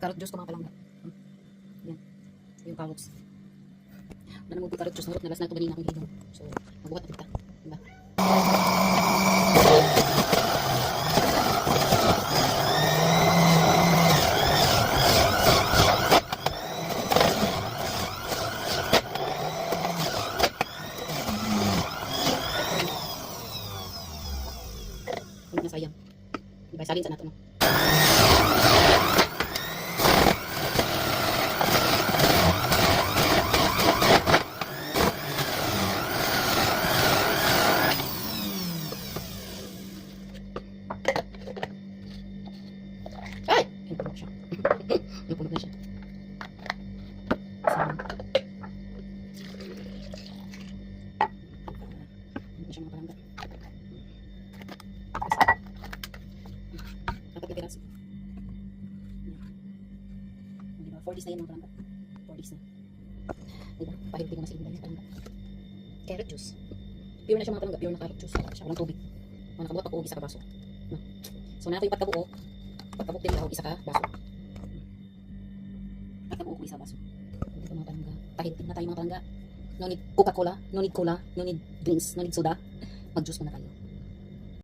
Carrot juice ko mga palangga. Yan. Yung carrots. Wala namang carrot juice. Narot na last na ito ganina akong hilong. So, magbuhat na kita. Diba? Hindi na sayang. Diba? Salin sa nato, no? Ay! Napulog siya. Napulog na siya. Hindi siya mga palangga. Dapat itiras. Diba? 4 days na yan mga palangga. 4 days na. Diba? Pahilti ko na sa inyo mga palangga. Carrot juice. Pure na siya mga palangga. Pure na carrot juice. Wala siya. Walang tubig. Mga nakabuhat ako isa ka baso. No? So na ito yung pagkabuo. Pagkabuk din daw isa ka baso. Pagkabuo ko isa baso. Hindi ko mga palangga. Pahilti na tayo mga palangga. No need Coca-Cola. No need cola. No need drinks. No need soda. Mag-juice muna tayo.